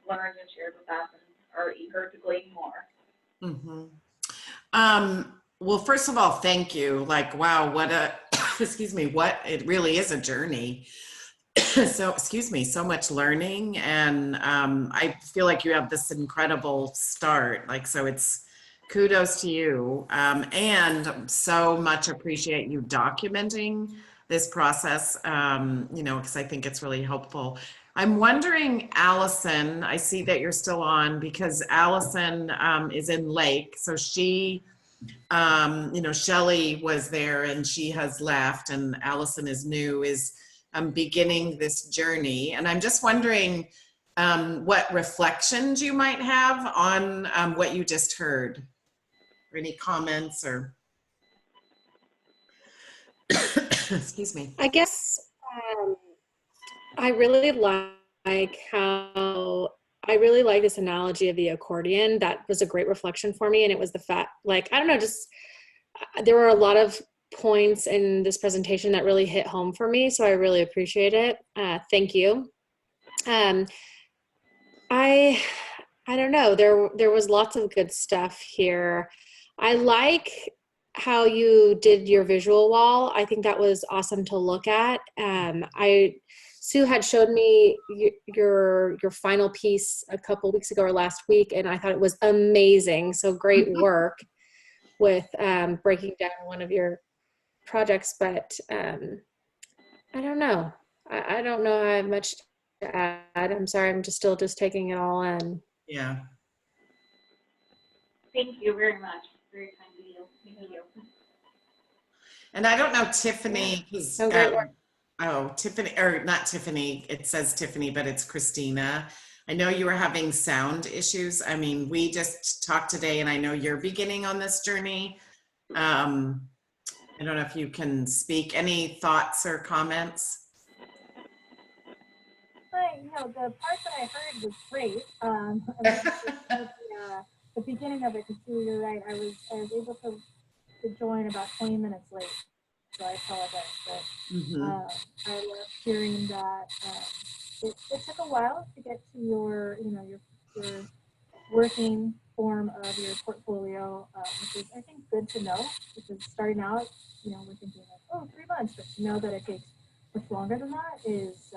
learned and shared with us, and are eager to glean more. Well, first of all, thank you. Wow, what a, it really is a journey. So, so much learning. And I feel like you have this incredible start. So it's kudos to you. And so much appreciate you documenting this process, because I think it's really helpful. I'm wondering, Allison, I see that you're still on, because Allison is in Lake. So she, Shelley was there and she has left, and Allison is new, is beginning this journey. And I'm just wondering, what reflections you might have on what you just heard, or any comments or excuse me. I guess I really like how I really like this analogy of the accordion. That was a great reflection for me, and it was the fact, like, I don't know, just there were a lot of points in this presentation that really hit home for me, so I really appreciate it. Thank you. I don't know, there was lots of good stuff here. I like how you did your visual wall. I think that was awesome to look at. Sue had showed me your final piece a couple weeks ago or last week, and I thought it was amazing. So great work with breaking down one of your projects. But I don't know. I don't know I have much to add. I'm sorry. I'm still taking it all in. Yeah. Thank you very much. Very kind of you. Thank you. And I don't know, Tiffany, Great work. oh, Tiffany, or not Tiffany, it says Tiffany, but it's Christina. I know you were having sound issues. I mean, we just talked today, and I know you're beginning on this journey. I don't know if you can speak. Any thoughts or comments? The part that I heard was great. The beginning of it, because you're right, I was able to join about 20 minutes late, so I apologize. But I love hearing that it took a while to get to your working form of your portfolio, which is, I think, good to know, because starting out, we're thinking like, oh, 3 months, but to know that it takes much longer than that is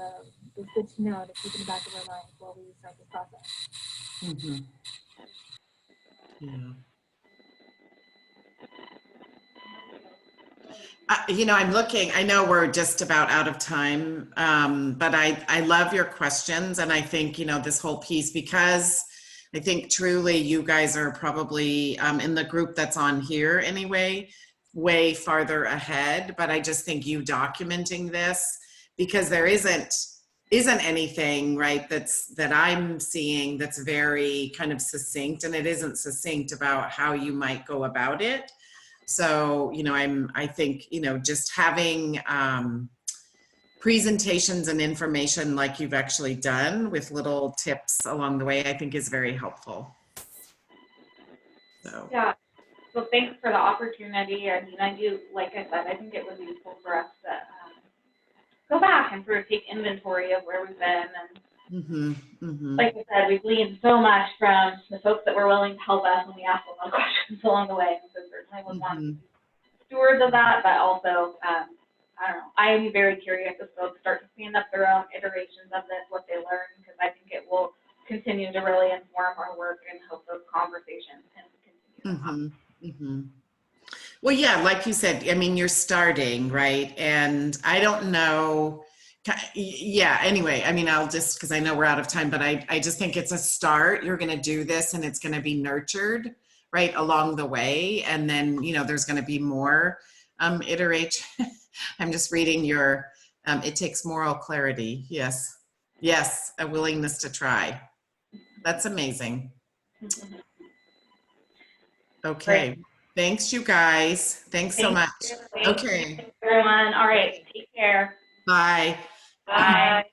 good to know, to keep in the back of our minds while we start the process. Yeah. I'm looking, I know we're just about out of time, but I love your questions. And I think, this whole piece, because I think truly you guys are probably in the group that's on here anyway, way farther ahead. But I just think you documenting this, because there isn't anything, right, that I'm seeing that's very kind of succinct, and it isn't succinct about how you might go about it. So, I think, just having presentations and information like you've actually done with little tips along the way, I think is very helpful. So. Yeah. So thanks for the opportunity. I mean, I do, like I said, I think it was useful for us to go back and sort of take inventory of where we've been. And like I said, we gleaned so much from the folks that were willing to help us when we asked a lot of questions along the way. So certainly would want to be stewards of that, but also, I don't know, I am very curious as folks start to stand up their own iterations of this, what they learn, because I think it will continue to really inform our work and hope those conversations can continue. Well, yeah, like you said, I mean, you're starting, right? And I don't know, yeah, anyway, I mean, I'll just, because I know we're out of time, but I just think it's a start. You're going to do this, and it's going to be nurtured, right, along the way. And then, there's going to be more iteration. I'm just reading your, it takes moral clarity. Yes. Yes. A willingness to try. That's amazing. Okay. Great. Thanks, you guys. Thanks so much. Okay. Thanks, everyone. All right. Take care. Bye. Bye.